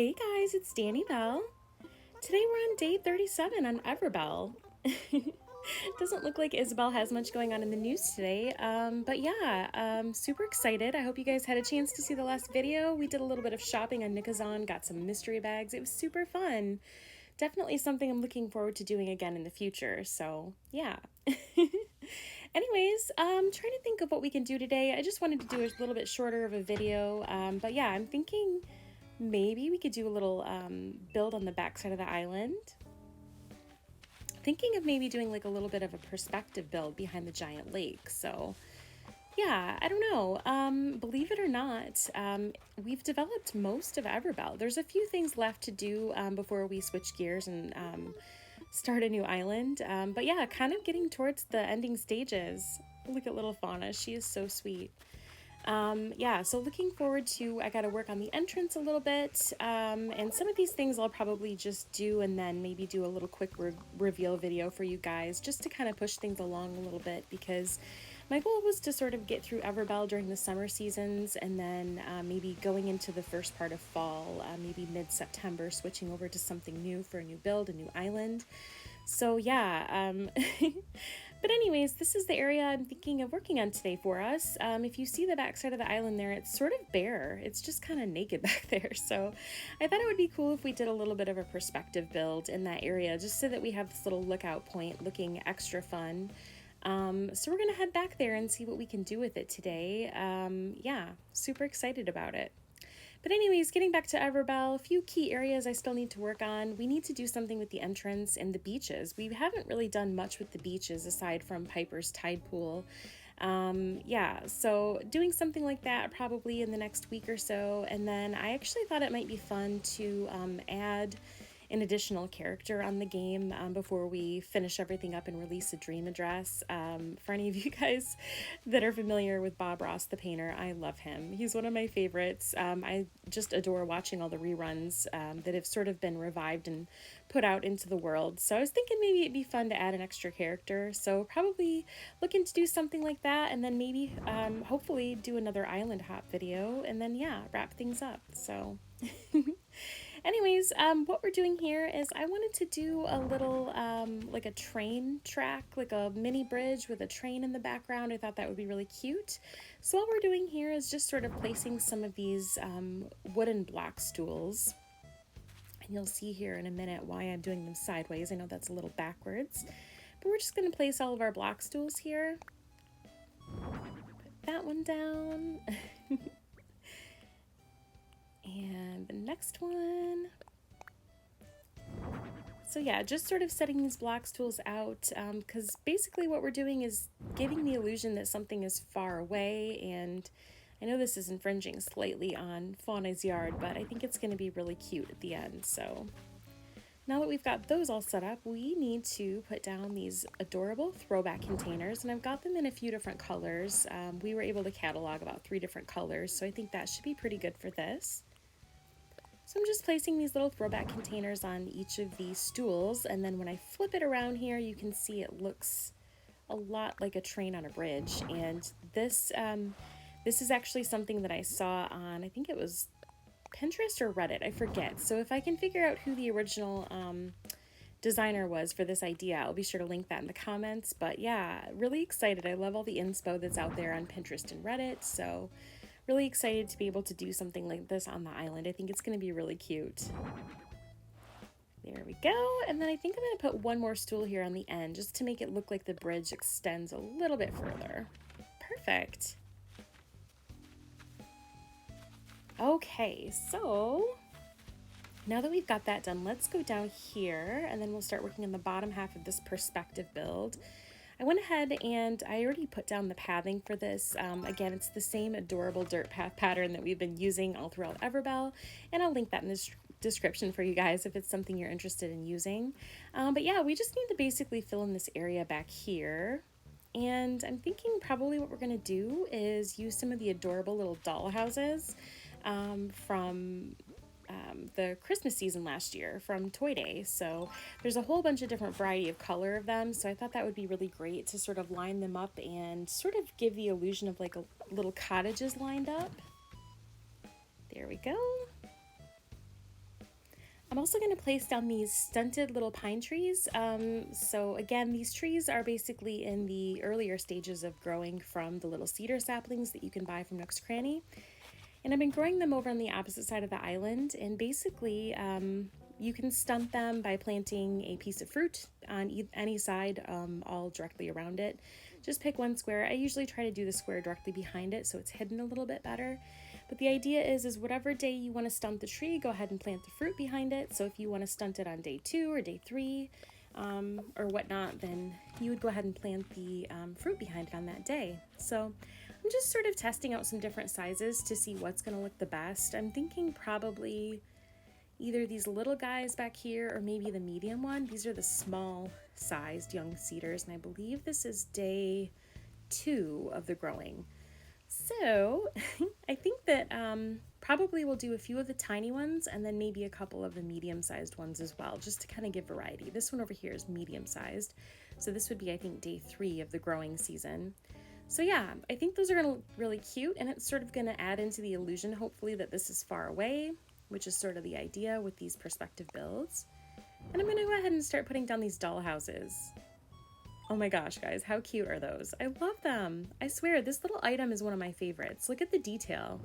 Hey guys, it's Danibelle. Today we're on day 37 on Everbell. Doesn't look like Isabel has much going on in the news today, but yeah, super excited. I hope you guys had a chance to see the last video. We did a little bit of shopping on Nicazon, got some mystery bags. It was super fun. Definitely something I'm looking forward to doing again in the future, so yeah. Anyways, trying to think of what we can do today. I just wanted to do a little bit shorter of a video, but yeah, I'm thinking maybe we could do a little build on the backside of the island. Thinking of maybe doing like a little bit of a perspective build behind the giant lake. So yeah, I don't know. Believe it or not, we've developed most of Everbell. There's a few things left to do before we switch gears and start a new island. But yeah, kind of getting towards the ending stages. Look at little Fauna. She is so sweet. Yeah, so looking forward to, I got to work on the entrance a little bit, and some of these things I'll probably just do and then maybe do a little quick reveal video for you guys just to kind of push things along a little bit, because my goal was to sort of get through Everbell during the summer seasons and then maybe going into the first part of fall, maybe mid-September, switching over to something new for a new build, a new island. So yeah, but anyways, this is the area I'm thinking of working on today for us. If you see the backside of the island there, it's sort of bare. It's just kind of naked back there. So I thought it would be cool if we did a little bit of a perspective build in that area, just so that we have this little lookout point looking extra fun. So we're gonna head back there and see what we can do with it today. Yeah, super excited about it. But anyways, getting back to Everbell, a few key areas I still need to work on. We need to do something with the entrance and the beaches. We haven't really done much with the beaches aside from Piper's Tide Pool. Yeah, so doing something like that probably in the next week or so. And then I actually thought it might be fun to add an additional character on the game before we finish everything up and release a dream address. For any of you guys that are familiar with Bob Ross the painter, I love him. He's one of my favorites. I just adore watching all the reruns that have sort of been revived and put out into the world. So I was thinking maybe it'd be fun to add an extra character. So probably looking to do something like that, and then maybe hopefully do another island hop video, and then yeah, wrap things up. So anyways, what we're doing here is I wanted to do a little like a train track, like a mini bridge with a train in the background. I thought that would be really cute. So what we're doing here is just sort of placing some of these wooden block stools. And you'll see here in a minute why I'm doing them sideways. I know that's a little backwards, but we're just going to place all of our block stools here. Put that one down. And the next one. So yeah, just sort of setting these block stools out, because basically what we're doing is giving the illusion that something is far away. And I know this is infringing slightly on Fauna's yard, but I think it's going to be really cute at the end. So now that we've got those all set up, we need to put down these adorable throwback containers, and I've got them in a few different colors. We were able to catalog about 3 different colors, so I think that should be pretty good for this. So I'm just placing these little throwback containers on each of these stools, and then when I flip it around here, you can see it looks a lot like a train on a bridge. And this is actually something that I saw on, I think it was Pinterest or Reddit, I forget. So if I can figure out who the original designer was for this idea, I'll be sure to link that in the comments. But yeah, really excited. I love all the inspo that's out there on Pinterest and Reddit, so really excited to be able to do something like this on the island. I think it's going to be really cute. There we go. And then I think I'm going to put one more stool here on the end just to make it look like the bridge extends a little bit further. Perfect. Okay, so now that we've got that done, let's go down here and then we'll start working on the bottom half of this perspective build. I went ahead and I already put down the pathing for this. Again, it's the same adorable dirt path pattern that we've been using all throughout Everbell, and I'll link that in the description for you guys if it's something you're interested in using. But yeah, we just need to basically fill in this area back here. And I'm thinking probably what we're going to do is use some of the adorable little doll houses from the Christmas season last year from Toy Day. So there's a whole bunch of different variety of color of them, so I thought that would be really great to sort of line them up and sort of give the illusion of like a little cottages lined up. There we go. I'm also going to place down these stunted little pine trees. So again, these trees are basically in the earlier stages of growing from the little cedar saplings that you can buy from Nook's Cranny. And I've been growing them over on the opposite side of the island. And basically, you can stunt them by planting a piece of fruit on any side, all directly around it. Just pick one square. I usually try to do the square directly behind it so it's hidden a little bit better. But the idea is whatever day you want to stunt the tree, go ahead and plant the fruit behind it. So if you want to stunt it on day 2 or day 3 or whatnot, then you would go ahead and plant the fruit behind it on that day. So I'm just sort of testing out some different sizes to see what's going to look the best. I'm thinking probably either these little guys back here or maybe the medium one. These are the small sized young cedars, and I believe this is day 2 of the growing. So I think that probably we'll do a few of the tiny ones and then maybe a couple of the medium-sized ones as well, just to kind of give variety. This one over here is medium-sized, so this would be, I think, day 3 of the growing season. So yeah, I think those are going to look really cute, and it's sort of going to add into the illusion, hopefully, that this is far away, which is sort of the idea with these perspective builds. And I'm going to go ahead and start putting down these doll houses. Oh my gosh, guys, how cute are those? I love them. I swear, this little item is one of my favorites. Look at the detail.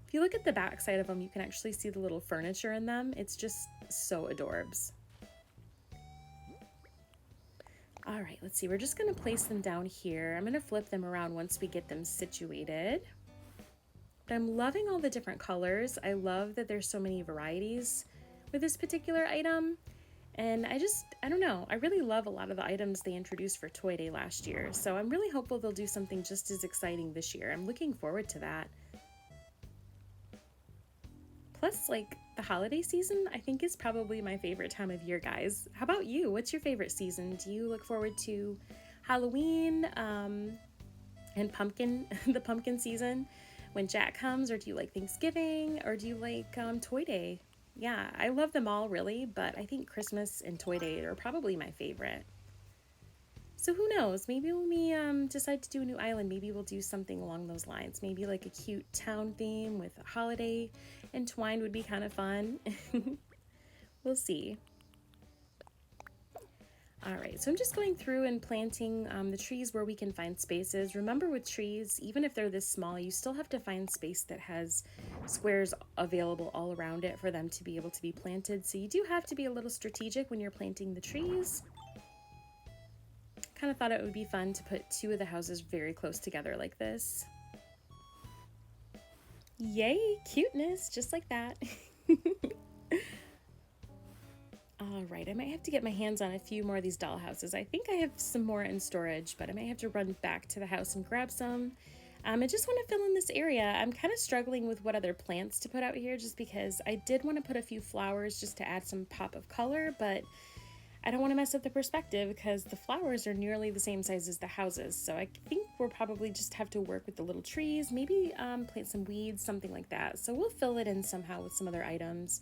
If you look at the back side of them, you can actually see the little furniture in them. It's just so adorbs. All right, let's see. We're just going to place them down here. I'm going to flip them around once we get them situated. But I'm loving all the different colors. I love that there's so many varieties with this particular item. And I don't know, I really love a lot of the items they introduced for Toy Day last year. So I'm really hopeful they'll do something just as exciting this year. I'm looking forward to that. Plus, like, the holiday season, I think is probably my favorite time of year, guys. How about you? What's your favorite season? Do you look forward to Halloween and pumpkin, the pumpkin season when Jack comes? Or do you like Thanksgiving? Or do you like Toy Day? Yeah, I love them all really, but I think Christmas and Toy Day are probably my favorite. So who knows, maybe when we decide to do a new island, maybe we'll do something along those lines. Maybe like a cute town theme with a holiday entwined would be kind of fun. We'll see. All right, so I'm just going through and planting the trees where we can find spaces. Remember with trees, even if they're this small, you still have to find space that has squares available all around it for them to be able to be planted. So you do have to be a little strategic when you're planting the trees. Kind of thought it would be fun to put 2 of the houses very close together like this. Yay, cuteness, just like that. All right, I might have to get my hands on a few more of these doll houses. I think I have some more in storage, but I might have to run back to the house and grab some. I just want to fill in this area. I'm kind of struggling with what other plants to put out here just because I did want to put a few flowers just to add some pop of color, but I don't want to mess up the perspective because the flowers are nearly the same size as the houses. So I think we'll probably just have to work with the little trees, maybe plant some weeds, something like that. So we'll fill it in somehow with some other items.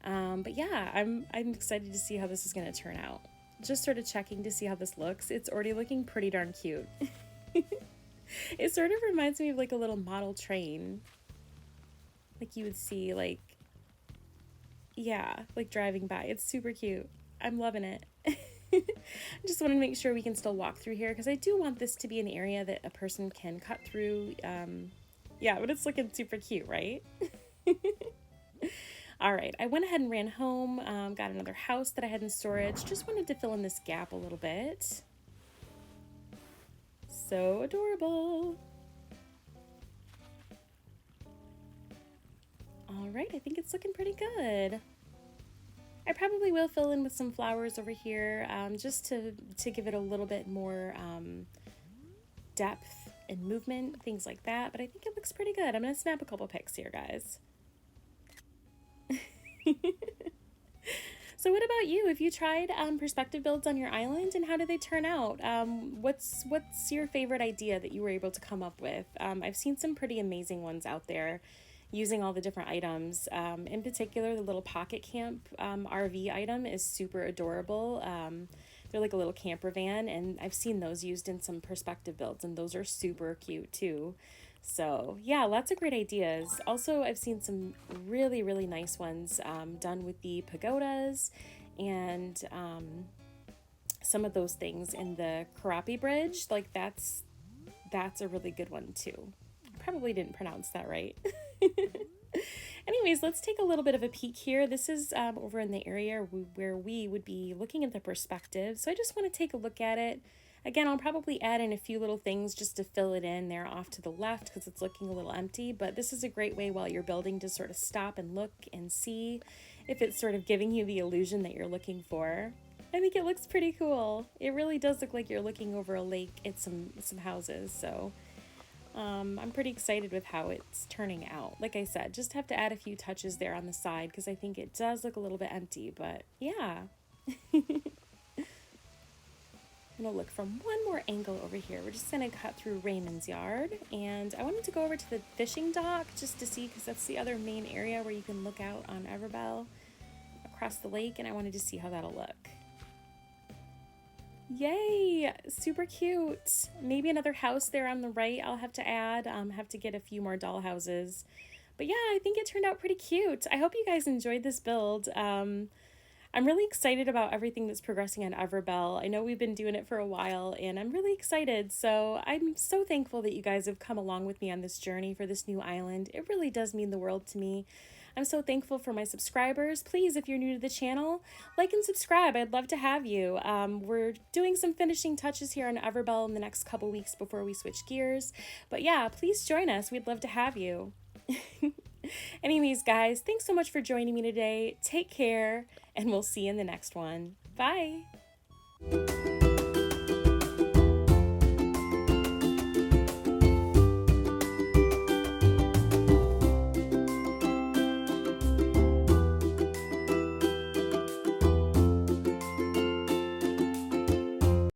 But yeah, I'm excited to see how this is going to turn out. Just sort of checking to see how this looks. It's already looking pretty darn cute. It sort of reminds me of like a little model train. Like you would see like, yeah, like driving by. It's super cute. I'm loving it. I just want to make sure we can still walk through here because I do want this to be an area that a person can cut through. Yeah, but it's looking super cute, right? All right, I went ahead and ran home, got another house that I had in storage. Just wanted to fill in this gap a little bit. So adorable. All right, I think it's looking pretty good. I probably will fill in with some flowers over here just to give it a little bit more depth and movement, things like that. But I think it looks pretty good. I'm going to snap a couple pics here, guys. So what about you? Have you tried perspective builds on your island, and how do they turn out? What's your favorite idea that you were able to come up with? I've seen some pretty amazing ones out there using all the different items. In particular, the little pocket camp RV item is super adorable. They're like a little camper van, and I've seen those used in some perspective builds, and those are super cute too. So yeah, lots of great ideas. Also, I've seen some really, really nice ones done with the pagodas and some of those things in the Karapi Bridge. Like that's a really good one too. Probably didn't pronounce that right. Anyways, let's take a little bit of a peek here. This is over in the area where we would be looking at the perspective. So I just want to take a look at it. Again, I'll probably add in a few little things just to fill it in there off to the left because it's looking a little empty. But this is a great way while you're building to sort of stop and look and see if it's sort of giving you the illusion that you're looking for. I think it looks pretty cool. It really does look like you're looking over a lake at some houses. So I'm pretty excited with how it's turning out. Like I said, just have to add a few touches there on the side because I think it does look a little bit empty, but yeah. I'm gonna look from one more angle over here. We're just gonna cut through Raymond's yard, and I wanted to go over to the fishing dock just to see, because that's the other main area where you can look out on Everbell across the lake, and I wanted to see how that'll look. Yay! Super cute. Maybe another house there on the right I'll have to add. Have to get a few more doll houses. But yeah, I think it turned out pretty cute. I hope you guys enjoyed this build. I'm really excited about everything that's progressing on Everbell. I know we've been doing it for a while, and I'm really excited. So I'm so thankful that you guys have come along with me on this journey for this new island. It really does mean the world to me. I'm so thankful for my subscribers. Please, if you're new to the channel, like and subscribe. I'd love to have you. We're doing some finishing touches here on Everbell in the next couple weeks before we switch gears. But yeah, please join us. We'd love to have you. Anyways, guys, thanks so much for joining me today. Take care, and we'll see you in the next one. Bye.